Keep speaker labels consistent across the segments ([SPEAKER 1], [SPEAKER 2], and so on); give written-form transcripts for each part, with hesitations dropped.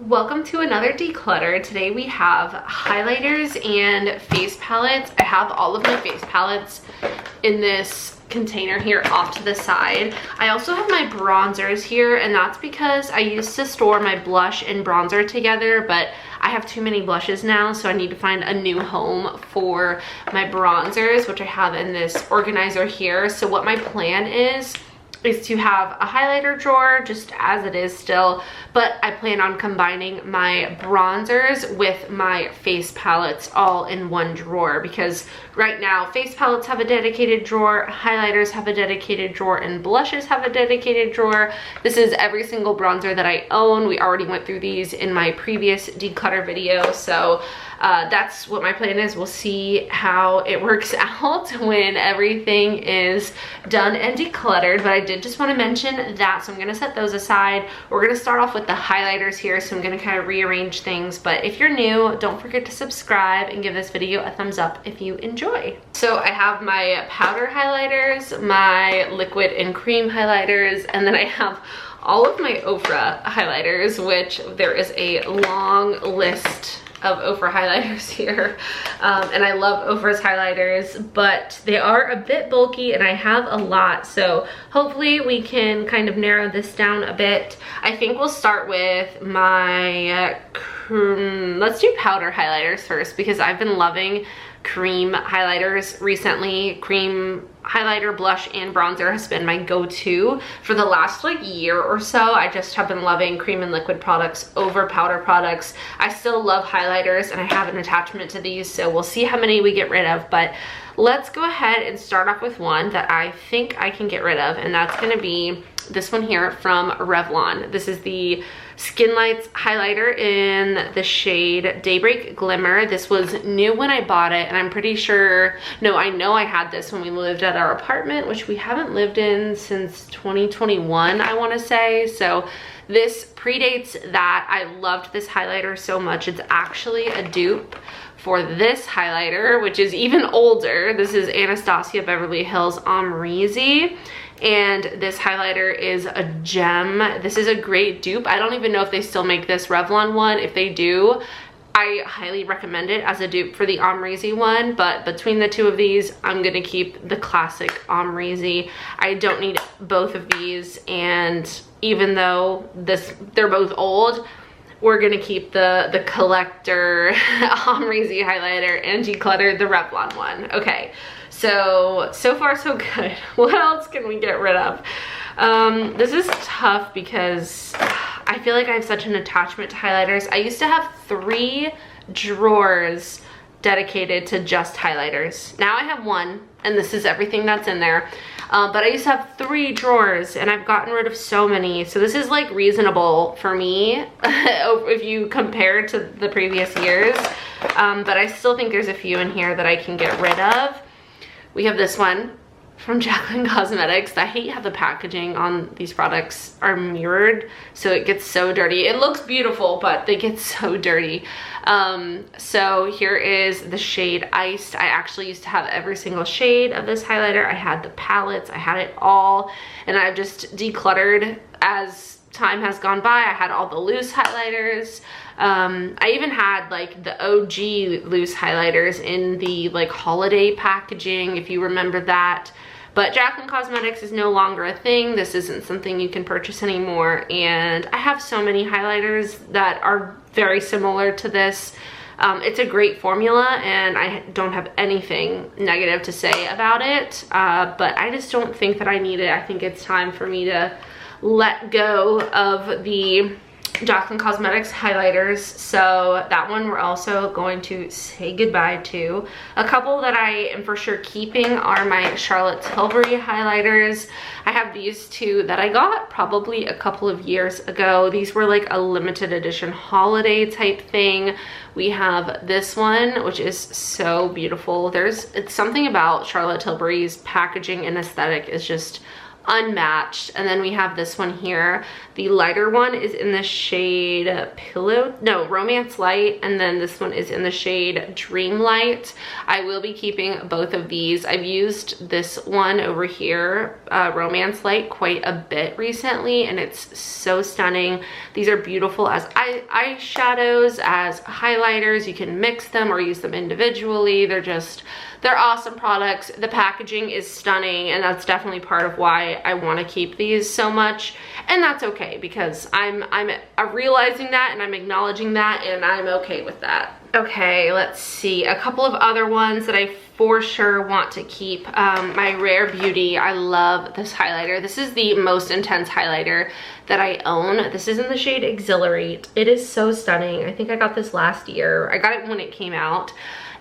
[SPEAKER 1] Welcome to another declutter. Today we have highlighters and face palettes. I have all of my face palettes in this container here off to the side. I also have my bronzers here, and that's because I used to store my blush and bronzer together, but I have too many blushes now, so I need to find a new home for my bronzers, which I have in this organizer here. So what my plan is to have a highlighter drawer just as it is still, but I plan on combining my bronzers with my face palettes all in one drawer, because right now face palettes have a dedicated drawer, highlighters have a dedicated drawer, and blushes have a dedicated drawer. This is every single bronzer that I own. We already went through these in my previous declutter video, so that's what my plan is. We'll see how it works out when everything is done and decluttered, but I did just want to mention that, so I'm going to set those aside. We're going to start off with the highlighters here, so I'm going to kind of rearrange things, but if you're new, don't forget to subscribe and give this video a thumbs up if you enjoy. So I have my powder highlighters, my liquid and cream highlighters, and then I have all of my Ofra highlighters, which there is a long list of Ofra highlighters here, and I love Ofra's highlighters, but they are a bit bulky and I have a lot, so hopefully we can kind of narrow this down a bit. I think we'll start with my let's do powder highlighters first, because I've been loving cream highlighters recently. Cream highlighter, blush, and bronzer has been my go-to for the last like year or so. I just have been loving cream and liquid products over powder products. I still love highlighters and I have an attachment to these, so we'll see how many we get rid of, but let's go ahead and start off with one that I think I can get rid of, and that's gonna be this one here from Revlon. This is the Skin Lights highlighter in the shade Daybreak Glimmer. This was new when I bought it, and I'm pretty sure, no, I know I had this when we lived at our apartment, which we haven't lived in since 2021, I want to say. So this predates that. I loved this highlighter so much. It's actually a dupe for this highlighter, which is even older. This is Anastasia Beverly Hills Amrezy, and this highlighter is a gem. This is a great dupe. I don't even know if they still make this Revlon one. If they do, I highly recommend it as a dupe for the Amrezy one, but between the two of these, I'm gonna keep the classic Amrezy. I don't need both of these, and even though they're both old, we're gonna keep the collector Amrezy highlighter and declutter the Revlon one. Okay, so far so good. What else can we get rid of? This is tough because I feel like I have such an attachment to highlighters. I used to have 3 drawers dedicated to just highlighters. Now I have one, and this is everything that's in there. But I used to have 3 drawers, and I've gotten rid of so many. So this is like reasonable for me if you compare to the previous years. But I still think there's a few in here that I can get rid of. We have this one from Jaclyn Cosmetics. I hate how the packaging on these products are mirrored, so it gets so dirty. It looks beautiful, but they get so dirty. So here is the shade Iced. I actually used to have every single shade of this highlighter. I had the palettes, I had it all, and I've just decluttered as time has gone by. I had all the loose highlighters. I even had like the OG loose highlighters in the like holiday packaging, if you remember that. But Jaclyn Cosmetics is no longer a thing. This isn't something you can purchase anymore, and I have so many highlighters that are very similar to this. It's a great formula, and I don't have anything negative to say about it, but I just don't think that I need it. I think it's time for me to let go of the Jaclyn Cosmetics highlighters, so that one we're also going to say goodbye to. A couple that I am for sure keeping are my Charlotte Tilbury highlighters. I have these 2 that I got probably a couple of years ago. These were like a limited edition holiday type thing. We have this one, which is so beautiful. It's something about Charlotte Tilbury's packaging and aesthetic is just unmatched. And then we have this one here. The lighter one is in the shade Romance Light, and then this one is in the shade Dream Light. I will be keeping both of these. I've used this one over here, Romance Light, quite a bit recently, and it's so stunning. These are beautiful as eyeshadows, as highlighters. You can mix them or use them individually. They're awesome products. The packaging is stunning, and that's definitely part of why I want to keep these so much. And that's okay, because I'm realizing that, and I'm acknowledging that, and I'm okay with that. Okay, let's see. A couple of other ones that I for sure want to keep. My Rare Beauty, I love this highlighter. This is the most intense highlighter that I own. This is in the shade Exhilarate. It is so stunning. I think I got this last year. I got it when it came out,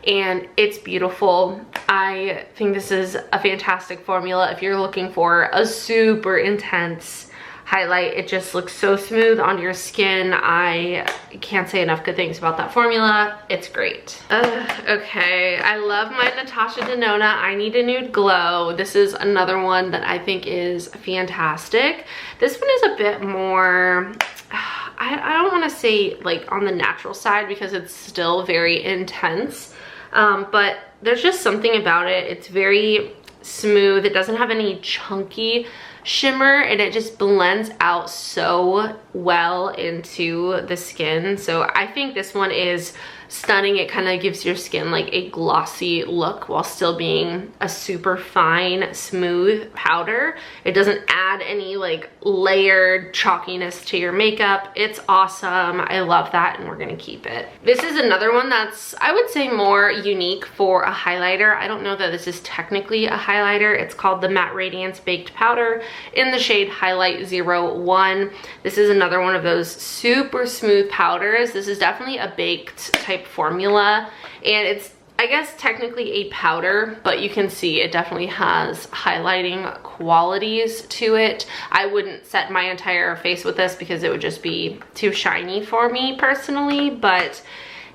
[SPEAKER 1] and it's beautiful. I think this is a fantastic formula if you're looking for a super intense highlight. It just looks so smooth on your skin. I can't say enough good things about that formula. It's great. Okay, I love my Natasha Denona I Need a Nude Glow. This is another one that I think is fantastic. This one is a bit more, I don't want to say like on the natural side, because it's still very intense. But there's just something about it. It's very smooth. It doesn't have any chunky shimmer, and it just blends out so well into the skin. So I think this one is stunning. It kind of gives your skin like a glossy look while still being a super fine, smooth powder. It doesn't add any like layered chalkiness to your makeup. It's awesome. I love that, and we're gonna keep it. This is another one that's, I would say, more unique for a highlighter. I don't know that this is technically a highlighter. It's called the Matte Radiance Baked Powder in the shade Highlight 01. This is another one of those super smooth powders. This is definitely a baked type formula, and it's, I guess, technically a powder, but you can see it definitely has highlighting qualities to it. I wouldn't set my entire face with this because it would just be too shiny for me personally, but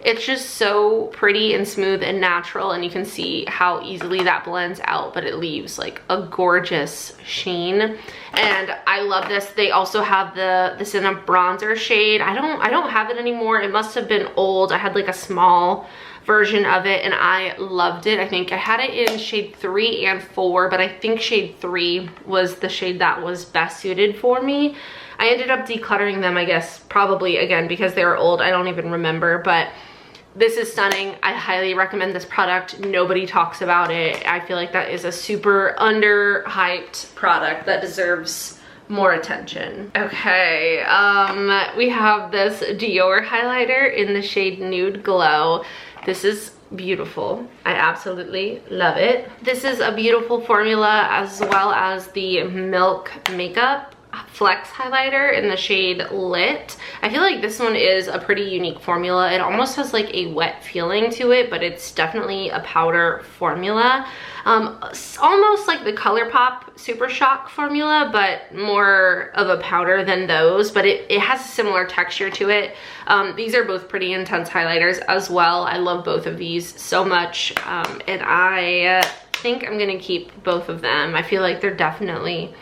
[SPEAKER 1] it's just so pretty and smooth and natural, and you can see how easily that blends out, but it leaves like a gorgeous sheen. And I love this. They also have this in a bronzer shade. I don't have it anymore. It must have been old. I had like a small version of it, and I loved it. I think I had it in shade 3 and 4, but I think shade 3 was the shade that was best suited for me. I ended up decluttering them, I guess, probably again because they were old. I don't even remember, but this is stunning. I highly recommend this product. Nobody talks about it. I feel like that is a super underhyped product that deserves more attention. Okay, we have this Dior highlighter in the shade Nude Glow. This is beautiful. I absolutely love it. This is a beautiful formula, as well as the Milk Makeup Flex highlighter in the shade Lit. I feel like this one is a pretty unique formula. It almost has like a wet feeling to it, but it's definitely a powder formula. Almost like the ColourPop Super Shock formula, but more of a powder than those, but it has a similar texture to it. These are both pretty intense highlighters as well. I love both of these so much, and I think I'm gonna keep both of them. I feel like they're definitely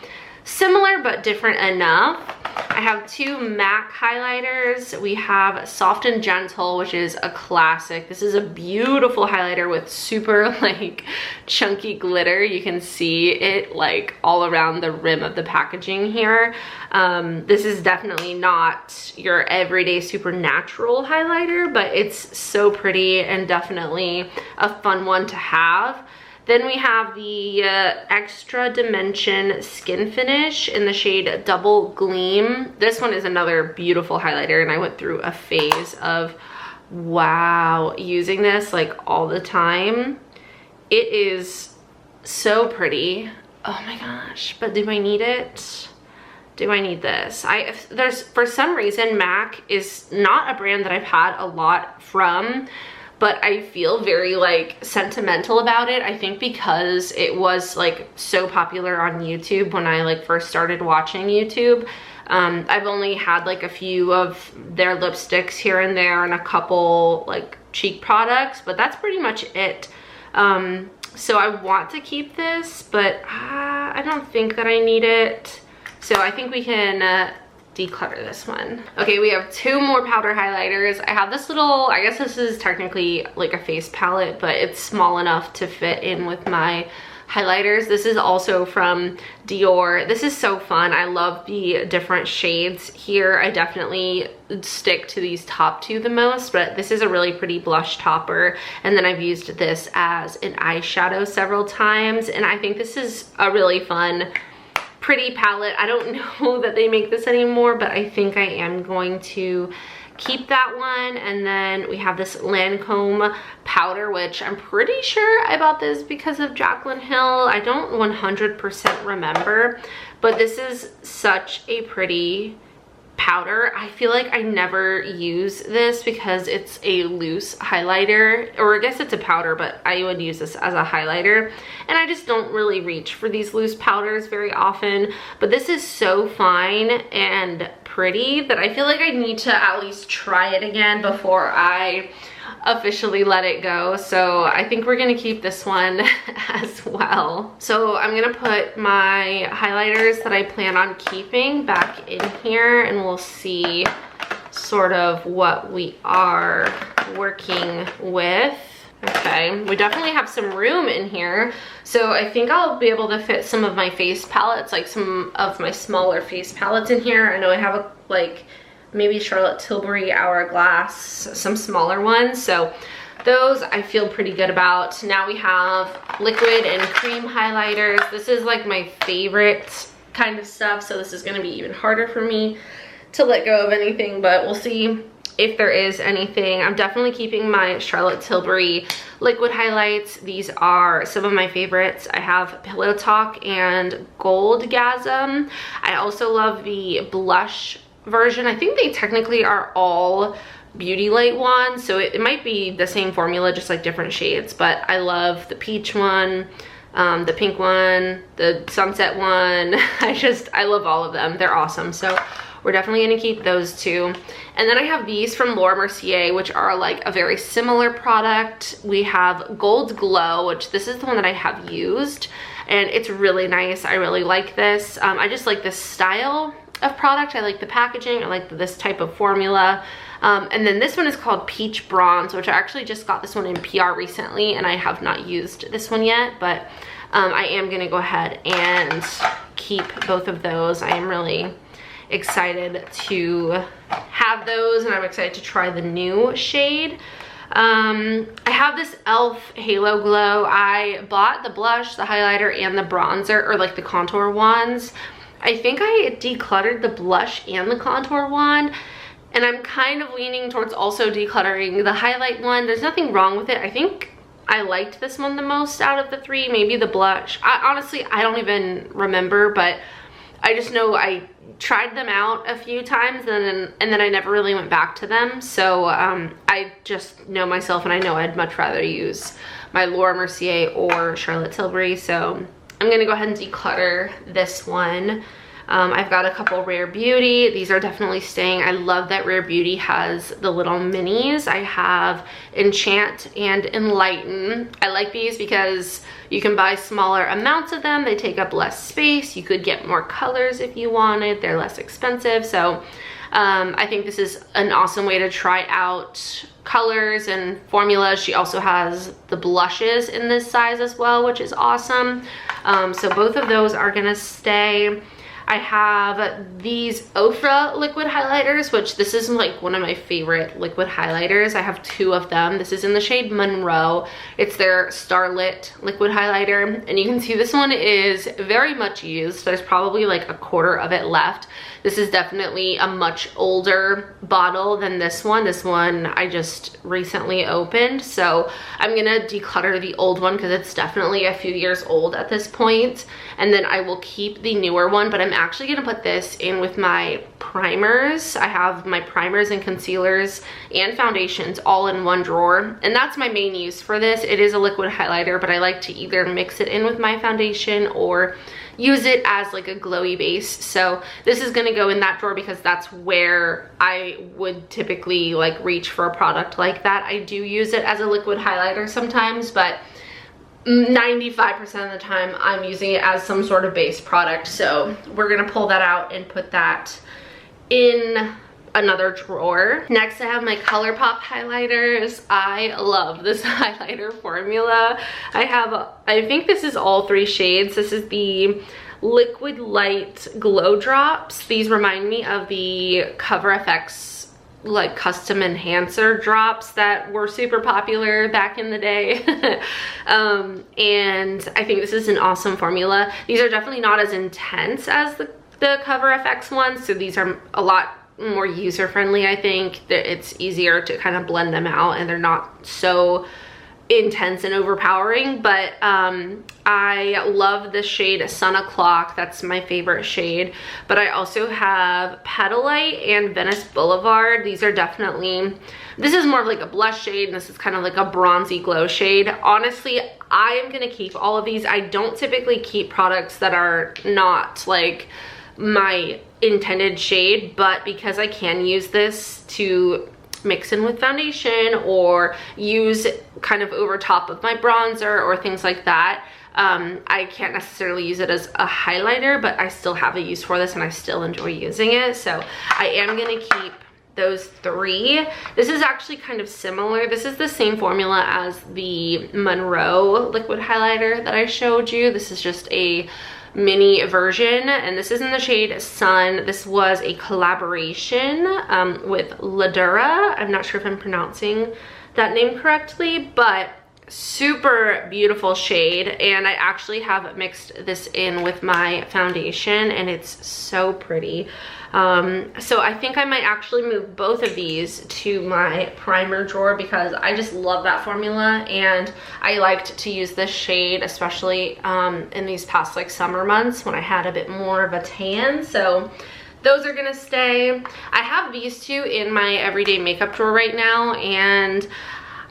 [SPEAKER 1] similar but different enough. I have two MAC highlighters. We have Soft and Gentle, which is a classic. This is a beautiful highlighter with super like chunky glitter. You can see it like all around the rim of the packaging here. This is definitely not your everyday super natural highlighter, but it's so pretty and definitely a fun one to have. Then we have the Extra Dimension Skin Finish in the shade Double Gleam. This one is another beautiful highlighter, and I went through a phase of, wow, using this like all the time. It is so pretty. Oh my gosh, but do I need it? Do I need this? For some reason, MAC is not a brand that I've had a lot from, but I feel very like sentimental about it. I think because it was like so popular on YouTube when I like first started watching YouTube. I've only had like a few of their lipsticks here and there and a couple like cheek products, but that's pretty much it. So I want to keep this, but I don't think that I need it. So I think we can declutter this one. Okay, we have 2 more powder highlighters. I have this little, I guess this is technically like a face palette, but it's small enough to fit in with my highlighters. This is also from Dior. This is so fun. I love the different shades here. I definitely stick to these top 2 the most, but this is a really pretty blush topper. And then I've used this as an eyeshadow several times. And I think this is a really fun, pretty palette. I don't know that they make this anymore, but I think I am going to keep that one. And then we have this Lancome powder, which I'm pretty sure I bought this because of Jaclyn Hill. I don't 100% remember, but this is such a pretty powder. I feel like I never use this because it's a loose highlighter, or I guess it's a powder, but I would use this as a highlighter, and I just don't really reach for these loose powders very often. But this is so fine and pretty that I feel like I need to at least try it again before I officially let it go. So I think we're gonna keep this one as well. So I'm gonna put my highlighters that I plan on keeping back in here, and we'll see sort of what we are working with. Okay, we definitely have some room in here. So I think I'll be able to fit some of my face palettes, like some of my smaller face palettes in here. I know I have like maybe Charlotte Tilbury Hourglass, some smaller ones. So those I feel pretty good about. Now we have liquid and cream highlighters. This is like my favorite kind of stuff. So this is gonna be even harder for me to let go of anything, but we'll see if there is anything. I'm definitely keeping my Charlotte Tilbury liquid highlights. These are some of my favorites. I have Pillow Talk and Goldgasm. I also love the blush version. I think they technically are all Beauty Light ones, so it might be the same formula, just like different shades, but I love the peach one, the pink one, the sunset one. I love all of them. They're awesome. So we're definitely gonna keep those 2. And then I have these from Laura Mercier, which are like a very similar product. We have Gold Glow, which this is the one that I have used, and it's really nice. I really like this. I just like this style of product. I like the packaging. I like this type of formula. And then this one is called Peach Bronze, which I actually just got this one in PR recently, and I have not used this one yet, but I am gonna go ahead and keep both of those. I am really excited to have those, and I'm excited to try the new shade. I have this e.l.f. Halo Glow. I bought the blush, the highlighter, and the bronzer, or like the contour ones. I think I decluttered the blush and the contour one, and I'm kind of leaning towards also decluttering the highlight one. There's nothing wrong with it. I think I liked this one the most out of the 3, maybe the blush. Honestly, I don't even remember, but I just know I tried them out a few times and then I never really went back to them. So I just know myself, and I know I'd much rather use my Laura Mercier or Charlotte Tilbury. So I'm gonna go ahead and declutter this one. I've got a couple Rare Beauty. These are definitely staying. I love that Rare Beauty has the little minis. I have Enchant and Enlighten. I like these because you can buy smaller amounts of them. They take up less space. You could get more colors if you wanted. They're less expensive. So I think this is an awesome way to try out colors and formulas. She also has the blushes in this size as well, which is awesome. So both of those are gonna stay. I have these Ofra liquid highlighters, which this is like one of my favorite liquid highlighters. I have 2 of them. This is in the shade Monroe. It's their Starlit liquid highlighter, and you can see this one is very much used. There's probably like a quarter of it left. This is definitely a much older bottle than this one. This one I just recently opened, so I'm gonna declutter the old one because it's definitely a few years old at this point, and then I will keep the newer one. But I'm actually gonna put this in with my primers. I have my primers and concealers and foundations all in one drawer, and that's my main use for this. It is a liquid highlighter, but I like to either mix it in with my foundation or use it as like a glowy base. So this is gonna go in that drawer because that's where I would typically like reach for a product like that. I do use it as a liquid highlighter sometimes, but 95% of the time I'm using it as some sort of base product. So we're gonna pull that out and put that in another drawer. Next I have my ColourPop highlighters. I love this highlighter formula. I think this is all 3 shades. This is the Liquid Light Glow Drops. These remind me of the Cover FX like custom enhancer drops that were super popular back in the day. And I think this is an awesome formula. These are definitely not as intense as the Cover FX ones, so these are a lot more user-friendly. I think that it's easier to kind of blend them out and they're not so intense and overpowering. But I love the shade Sun O'Clock. That's my favorite shade. But I also have Petalite and Venice Boulevard. These are definitely, this is more of like a blush shade and this is kind of like a bronzy glow shade. Honestly, I am gonna keep all of these. I don't typically keep products that are not like my intended shade, but because I can use this to mix in with foundation or use kind of over top of my bronzer or things like that, I can't necessarily use it as a highlighter, but I still have a use for this and I still enjoy using it. So I am gonna keep those 3. This is actually kind of similar. This is the same formula as the Monroe liquid highlighter that I showed you. This is just a mini version, and this is in the shade Sun. This was a collaboration with Ladura. I'm not sure if I'm pronouncing that name correctly, but super beautiful shade. And I actually have mixed this in with my foundation and it's so pretty. So I think I might actually move both of these to my primer drawer because I just love that formula and I liked to use this shade, especially in these past like summer months when I had a bit more of a tan. So those are gonna stay. I have these 2 in my everyday makeup drawer right now, and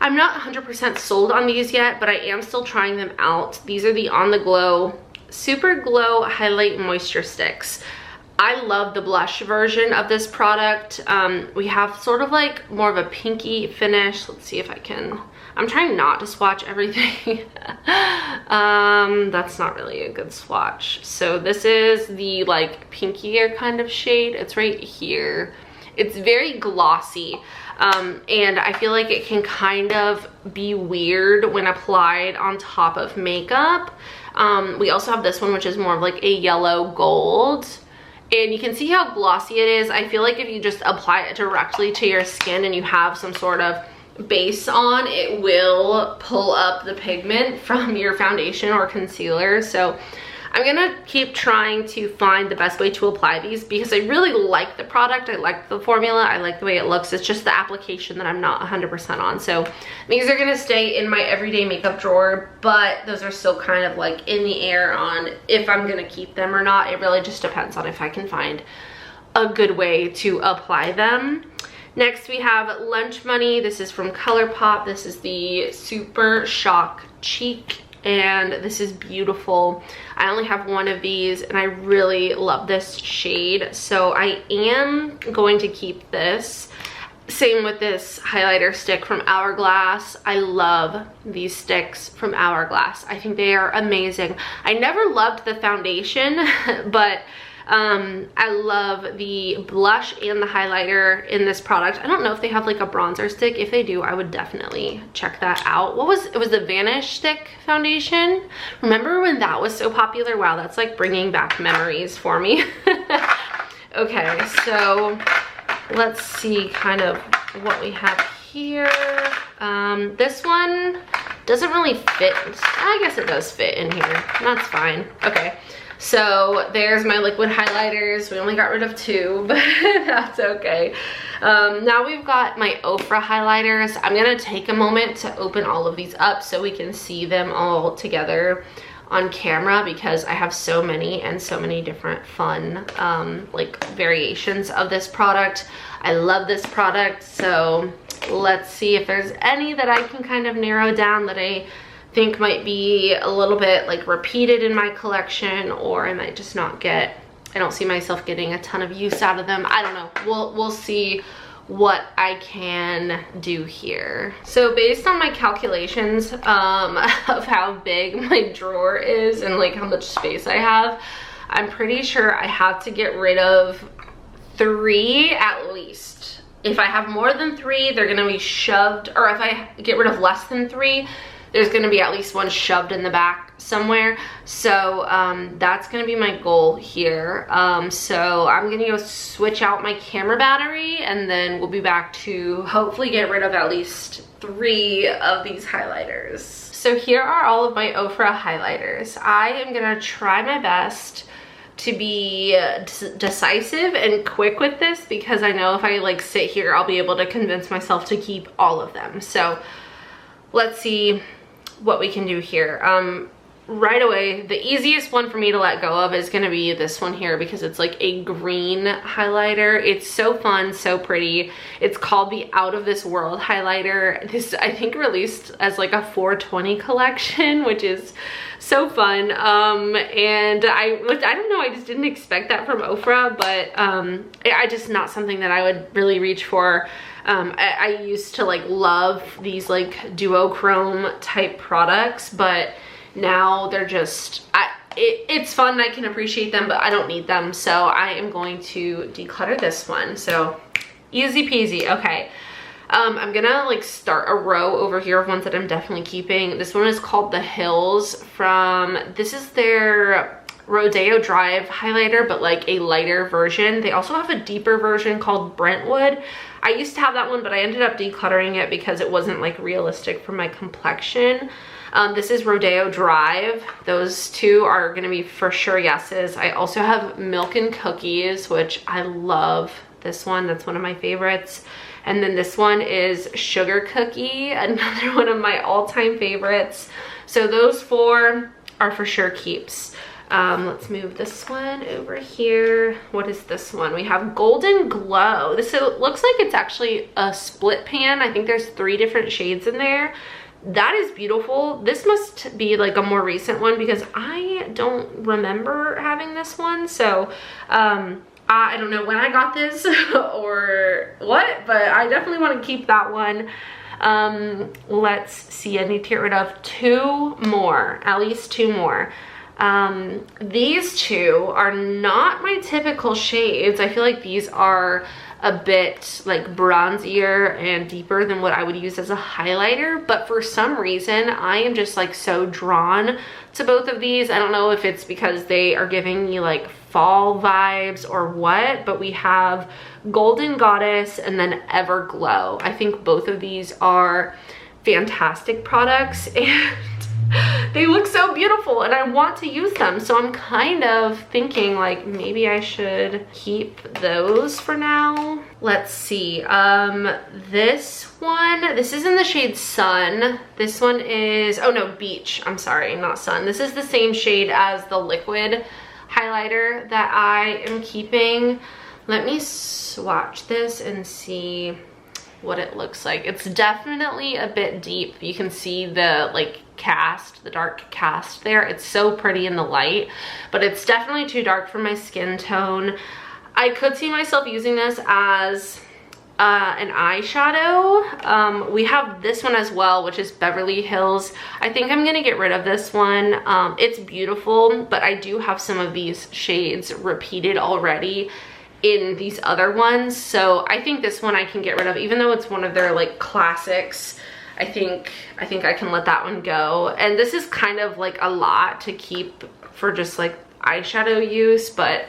[SPEAKER 1] I'm not 100% sold on these yet, but I am still trying them out. These are the On The Glow Super Glow Highlight Moisture Sticks. I love the blush version of this product. We have sort of like more of a pinky finish. Let's see if I can, I'm trying not to swatch everything. That's not really a good swatch. So this is the like pinkier kind of shade. It's right here. It's very glossy. And I feel like it can kind of be weird when applied on top of makeup. We also have this one, which is more of like a yellow gold. And you can see how glossy it is. I feel like if you just apply it directly to your skin and you have some sort of base on, it will pull up the pigment from your foundation or concealer. So I'm gonna keep trying to find the best way to apply these because I really like the product. I like the formula. I like the way it looks. It's just the application that I'm not 100% on. So these are gonna stay in my everyday makeup drawer, but those are still kind of like in the air on if I'm gonna keep them or not. It really just depends on if I can find a good way to apply them. Next we have Lunch Money. This is from ColourPop. This is the Super Shock Cheek, and this is beautiful. I only have one of these and I really love this shade, so I am going to keep this. Same with this highlighter stick from Hourglass. I love these sticks from Hourglass. I think they are amazing. I never loved the foundation, but I love the blush and the highlighter in this product. I don't know if they have like a bronzer stick. If they do, I would definitely check that out. It was the Vanish Stick foundation. Remember when that was so popular? Wow, that's like bringing back memories for me. Okay, so let's see kind of what we have here. This one doesn't really fit. I guess it does fit in here. That's fine. Okay. So there's my liquid highlighters. We only got rid of 2, but that's okay. Now we've got my Ofra highlighters. I'm gonna take a moment to open all of these up so we can see them all together on camera because I have so many and so many different fun like variations of this product. I love this product, so let's see if there's any that I can kind of narrow down that I think might be a little bit like repeated in my collection, or I might just not get, I don't see myself getting a ton of use out of them. I don't know. We'll see what I can do here. So based on my calculations of how big my drawer is and like how much space I have, I'm pretty sure I have to get rid of 3 at least. If I have more than 3, they're gonna be shoved, or if I get rid of less than 3, there's gonna be at least one shoved in the back somewhere. So that's gonna be my goal here. So I'm gonna go switch out my camera battery, and then we'll be back to hopefully get rid of at least 3 of these highlighters. So here are all of my Ofra highlighters. I am gonna try my best to be decisive and quick with this, because I know if I like sit here, I'll be able to convince myself to keep all of them. So let's see what we can do here. Right away, the easiest one for me to let go of is gonna be this one here, because it's like a green highlighter. It's so fun, so pretty. It's called the Out of This World highlighter. This, I think, released as like a 420 collection, which is so fun. And I don't know, I just didn't expect that from Ofra, but I just not something that I would really reach for. I used to like love these like duochrome type products, but now they're just, it's fun, I can appreciate them, but I don't need them. So I am going to declutter this one. So easy peasy. Okay. I'm gonna like start a row over here of ones that I'm definitely keeping. This one is called The Hills this is their Rodeo Drive highlighter, but like a lighter version. They also have a deeper version called Brentwood. I used to have that one, but I ended up decluttering it because it wasn't like realistic for my complexion. This is Rodeo Drive. Those 2 are gonna be for sure yeses. I also have Milk and Cookies, which I love this one. That's one of my favorites. And then this one is Sugar Cookie, another one of my all-time favorites. So those 4 are for sure keeps. Let's move this one over here. What is this one? We have Golden Glow. This looks like it's actually a split pan. I think there's 3 different shades in there. That is beautiful. This must be like a more recent one, because I don't remember having this one. So I don't know when I got this or what, but I definitely want to keep that one. Let's see, I need to get rid of 2 more, at least 2 more. These 2 are not my typical shades. I feel like these are a bit like bronzier and deeper than what I would use as a highlighter, but for some reason I am just like so drawn to both of these. I don't know if it's because they are giving me like fall vibes or what, but we have Golden Goddess and then Everglow. I think both of these are fantastic products, and they look so beautiful and I want to use them. So I'm kind of thinking like maybe I should keep those for now. Let's see. This one, this is in the shade Sun. This one is, oh no, Beach. I'm sorry, not Sun. This is the same shade as the liquid highlighter that I am keeping. Let me swatch this and see what it looks like. It's definitely a bit deep. You can see the like cast, the dark cast there. It's so pretty in the light, but it's definitely too dark for my skin tone. I could see myself using this as an eyeshadow. We have this one as well, which is Beverly Hills. I think I'm gonna get rid of this one. It's beautiful, but I do have some of these shades repeated already in these other ones, so I think this one I can get rid of, even though it's one of their like classics. I think I can let that one go. And this is kind of like a lot to keep for just like eyeshadow use, but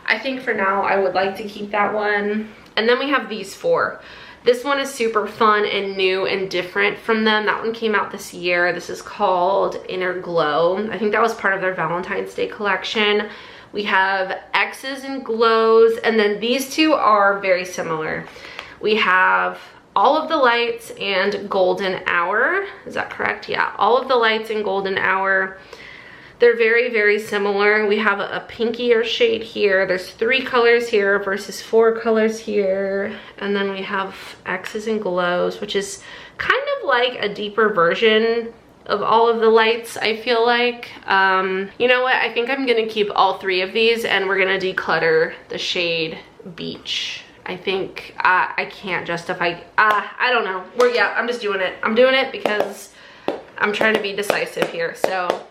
[SPEAKER 1] I think for now I would like to keep that one. And then we have these 4. This one is super fun and new and different from them. That one came out this year. This is called Inner Glow. I think that was part of their Valentine's Day collection. We have X's and Glows, and then these 2 are very similar. We have All of the Lights and Golden Hour. Is that correct? Yeah, All of the Lights and Golden Hour. They're very, very similar. We have a pinkier shade here. There's 3 colors here versus 4 colors here. And then we have X's and Glows, which is kind of like a deeper version of All of the Lights, I feel like. You know what? I think I'm gonna keep all 3 of these, and we're gonna declutter the shade Beach I think I can't justify, I don't know. I'm just doing it. I'm doing it because I'm trying to be decisive here. So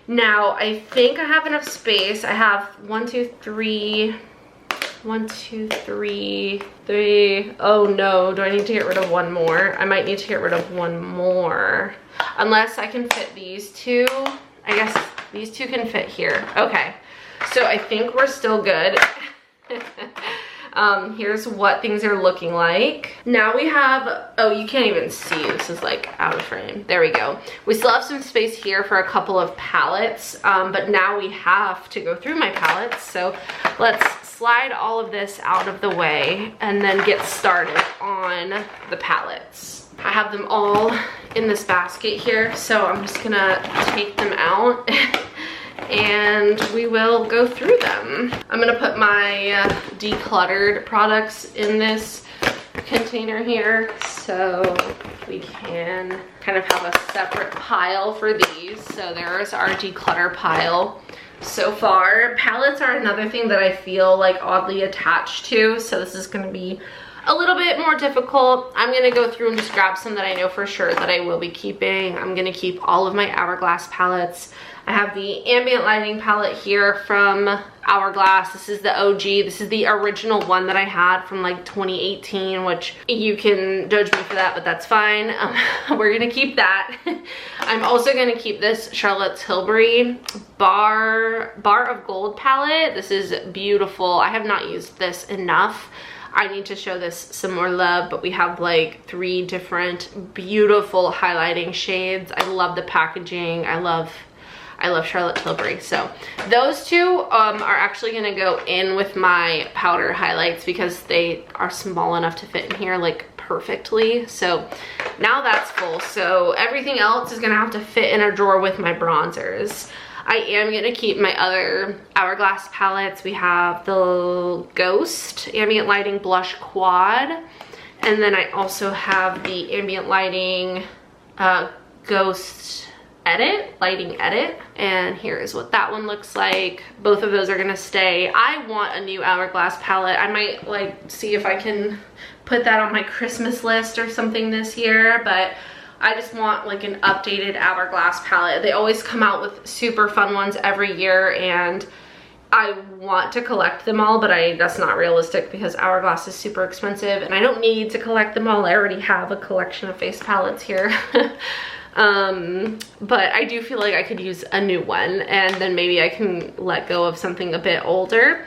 [SPEAKER 1] now I think I have enough space. I have 1, 2, 3. Oh no, do I need to get rid of one more? I might need to get rid of one more. Unless I can fit these two. I guess these two can fit here. Okay, so I think we're still good. Here's what things are looking like. Now we have, oh, you can't even see. This is like out of frame. There we go. We still have some space here for a couple of palettes, but now we have to go through my palettes. So let's slide all of this out of the way and then get started on the palettes. I have them all in this basket here, so I'm just gonna take them out and we will go through them. I'm gonna put my decluttered products in this container here so we can kind of have a separate pile for these. So there's our declutter pile. So far, palettes are another thing that I feel like oddly attached to, so this is going to be a little bit more difficult. I'm going to go through and just grab some that I know for sure that I will be keeping. I'm going to keep all of my Hourglass palettes. I have the ambient lighting palette here from Hourglass. This is the OG. This is the original one that I had from like 2018, which you can judge me for that, but that's fine. We're gonna keep that. I'm also gonna keep this Charlotte Tilbury Bar of Gold palette. This is beautiful. I have not used this enough. I need to show this some more love, but we have like 3 different beautiful highlighting shades. I love the packaging. I love Charlotte Tilbury. So those two are actually gonna go in with my powder highlights because they are small enough to fit in here like perfectly. So now that's full. So everything else is gonna have to fit in a drawer with my bronzers. I am gonna keep my other Hourglass palettes. We have the Ghost Ambient Lighting Blush Quad. And then I also have the Ambient Lighting Ghost Lighting Edit, and here is what that one looks like. Both of those are gonna stay. I want a new Hourglass palette. I might like see if I can put that on my Christmas list or something this year, but I just want like an updated Hourglass palette. They always come out with super fun ones every year, and I want to collect them all, but that's not realistic because Hourglass is super expensive and I don't need to collect them all. I already have a collection of face palettes here. But I do feel like I could use a new one, and then maybe I can let go of something a bit older.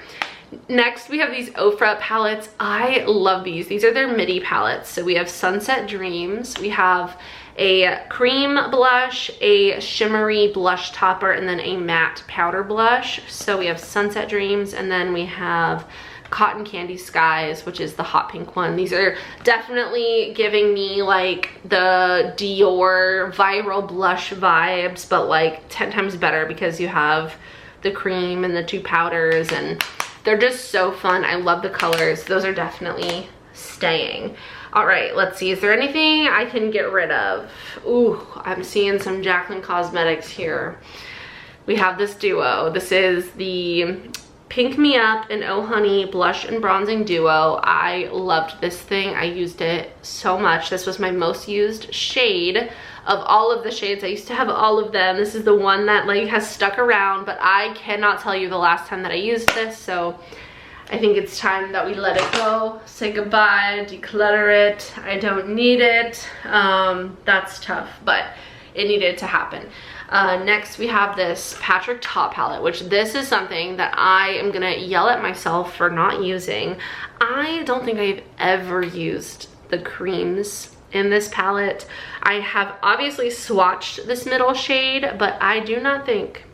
[SPEAKER 1] Next, we have these Ofra palettes. I love these. These are their midi palettes. So we have Sunset Dreams. We have a cream blush, a shimmery blush topper, and then a matte powder blush. So we have Sunset Dreams, and then we have Cotton Candy Skies, which is the hot pink one. These are definitely giving me like the Dior viral blush vibes, but like 10 times better because you have the cream and the 2 powders, and they're just so fun. I love the colors. Those are definitely staying. All right, let's see. Is there anything I can get rid of? Ooh, I'm seeing some Jaclyn Cosmetics here. We have this duo. This is the Pink Me Up and Oh Honey Blush and Bronzing Duo. I loved this thing. I used it so much. This was my most used shade of all of the shades. I used to have all of them. This is the one that like has stuck around, but I cannot tell you the last time that I used this, so I think it's time that we let it go, say goodbye, declutter it. I don't need it. That's tough, but it needed to happen. Next we have this Patrick Ta palette, which this is something that I am gonna yell at myself for not using. I don't think I've ever used the creams in this palette. I have obviously swatched this middle shade, but I do not think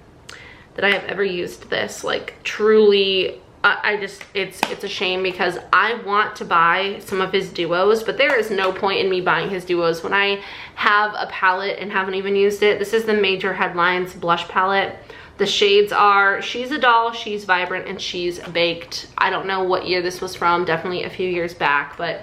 [SPEAKER 1] that I have ever used this like truly. It's a shame because I want to buy some of his duos, but there is no point in me buying his duos when I have a palette and haven't even used it. This is the Major Headlines blush palette. The shades are She's a Doll, She's Vibrant, and She's Baked. I don't know what year this was from, definitely a few years back, but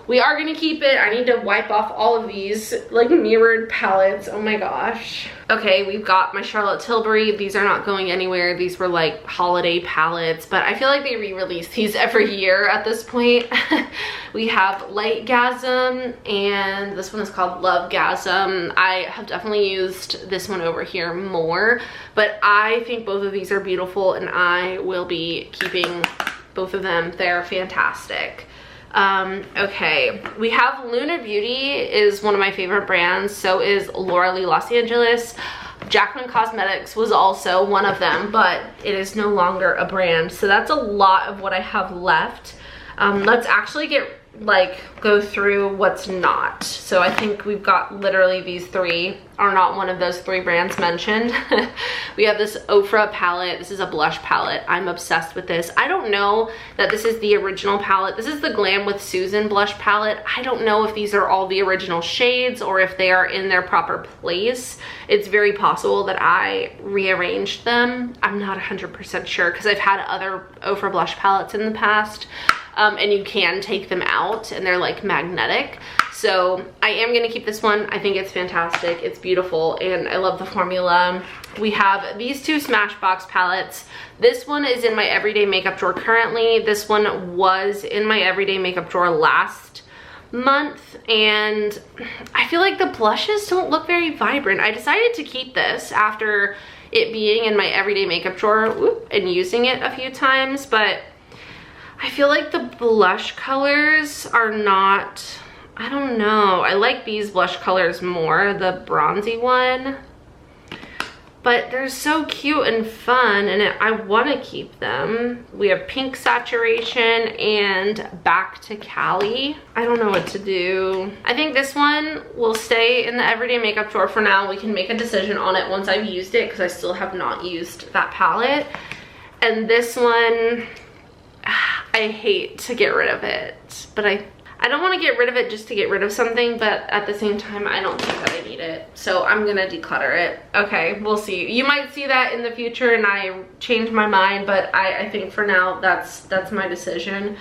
[SPEAKER 1] we are gonna keep it. I need to wipe off all of these like mirrored palettes. Oh my gosh. Okay, we've got my Charlotte Tilbury. These are not going anywhere. These were like holiday palettes, but I feel like they re-release these every year at this point. We have Lightgasm, and this one is called Lovegasm. I have definitely used this one over here more, but I think both of these are beautiful, and I will be keeping both of them. They're fantastic. Okay, we have Lunar Beauty is one of my favorite brands. So is Laura Lee Los Angeles. Jaclyn Cosmetics was also one of them, but it is no longer a brand. So that's a lot of what I have left. Let's actually go through what's not. So I think we've got literally these three are not one of those three brands mentioned. We have this Ofra palette. This is a blush palette. I'm obsessed with this. I don't know that this is the original palette. This is the Glam with Susan blush palette. I don't know if these are all the original shades or if they are in their proper place. It's very possible that I rearranged them. I'm not 100% sure because I've had other Ofra blush palettes in the past. And you can take them out and they're like magnetic. So I am gonna keep this one. I think it's fantastic. It's beautiful and I love the formula. We have these two Smashbox palettes. This one is in my everyday makeup drawer currently. This one was in my everyday makeup drawer last month, and I feel like the blushes don't look very vibrant. I decided to keep this after it being in my everyday makeup drawer and using it a few times, but I feel like the blush colors are not, I don't know. I like these blush colors more, the bronzy one. But they're so cute and fun, and I want to keep them. We have Pink Saturation and Back to Cali. I don't know what to do. I think this one will stay in the everyday makeup drawer for now. We can make a decision on it once I've used it because I still have not used that palette. And this one, I hate to get rid of it, but I don't want to get rid of it just to get rid of something, but at the same time, I don't think that I need it. So I'm gonna declutter it. Okay, we'll see. You might see that in the future and I change my mind, but I think for now, that's my decision.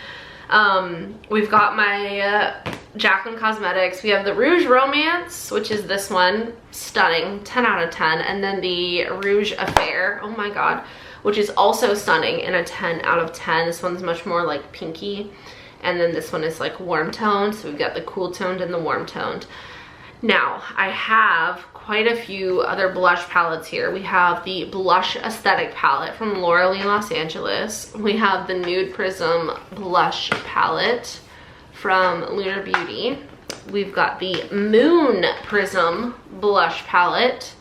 [SPEAKER 1] We've got my Jaclyn Cosmetics. We have the Rouge Romance, which is this one. Stunning, 10 out of 10. And then the Rouge Affair, oh my God, which is also stunning and a 10 out of 10. This one's much more like pinky. And then this one is like warm toned. So we've got the cool toned and the warm toned. Now, I have quite a few other blush palettes here. We have the Blush Aesthetic palette from Laura Lee Los Angeles. We have the Nude Prism Blush palette from Lunar Beauty. We've got the Moon Prism Blush palette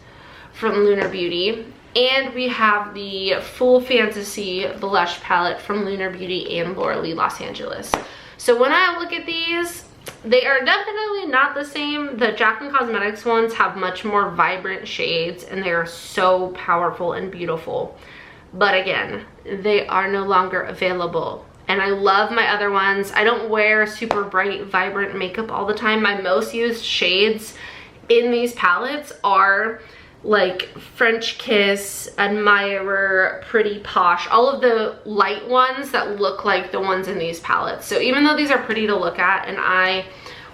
[SPEAKER 1] from Lunar Beauty. And we have the Full Fantasy Blush palette from Lunar Beauty and Laura Lee Los Angeles. So when I look at these, they are definitely not the same. The Jaclyn Cosmetics ones have much more vibrant shades and they are so powerful and beautiful. But again, they are no longer available. And I love my other ones. I don't wear super bright, vibrant makeup all the time. My most used shades in these palettes are like French Kiss, Admirer, Pretty Posh, all of the light ones that look like the ones in these palettes. So even though these are pretty to look at and I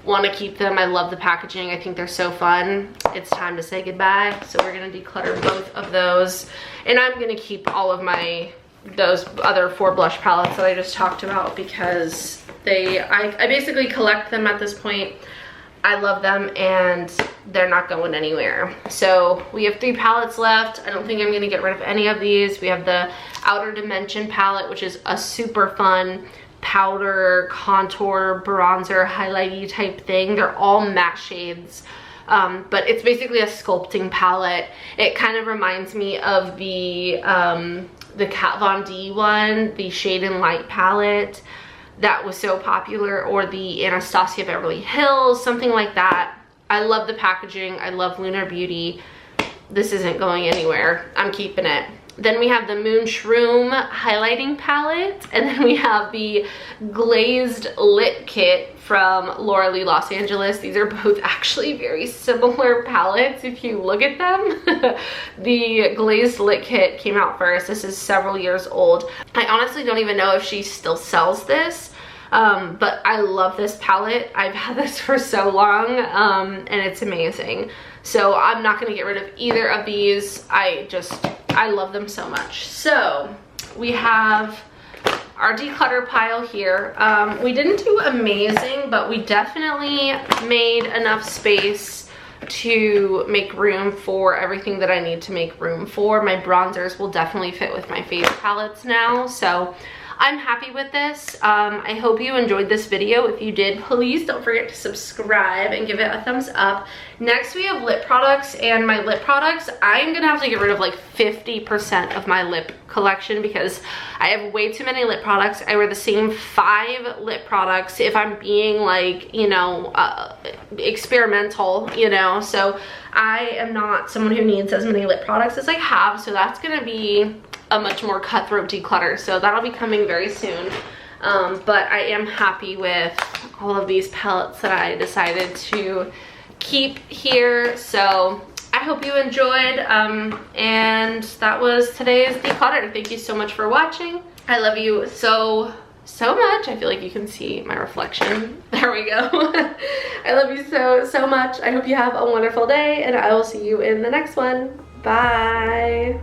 [SPEAKER 1] want to keep them, I love the packaging, I think they're so fun, it's time to say goodbye. So we're going to declutter both of those, and I'm going to keep all of those other 4 blush palettes that I just talked about because I basically collect them at this point. I love them and they're not going anywhere. So we have 3 palettes left. I don't think I'm gonna get rid of any of these. We have the Outer Dimension palette, which is a super fun powder, contour, bronzer, highlighty type thing. They're all matte shades, but it's basically a sculpting palette. It kind of reminds me of the Kat Von D one, the Shade and Light palette that was so popular, or the Anastasia Beverly Hills, something like that. I love the packaging. I love Lunar Beauty. This isn't going anywhere. I'm keeping it. Then we have the Moon Shroom highlighting palette, and then we have the Glazed Lit Kit from Laura Lee Los Angeles. These are both actually very similar palettes if you look at them. The Glazed Lit Kit came out first. This is several years old. I honestly don't even know if she still sells this. But I love this palette. I've had this for so long, and it's amazing. So I'm not gonna get rid of either of these. I love them so much. So we have our declutter pile here. We didn't do amazing, but we definitely made enough space to make room for everything that I need to make room for. My bronzers will definitely fit with my face palettes now, so I'm happy with this. I hope you enjoyed this video. If you did, please don't forget to subscribe and give it a thumbs up. Next, we have lip products, and my lip products, I'm gonna have to get rid of like 50% of my lip collection because I have way too many lip products. I wear the same 5 lip products if I'm being like, you know, experimental, you know, so I am not someone who needs as many lip products as I have, so that's gonna be a much more cutthroat declutter, so that'll be coming very soon. But I am happy with all of these palettes that I decided to keep here, so I hope you enjoyed, and that was today's declutter. Thank you so much for watching. I love you so much. I feel like you can see my reflection. There we go. I love you so much. I hope you have a wonderful day, and I will see you in the next one. Bye.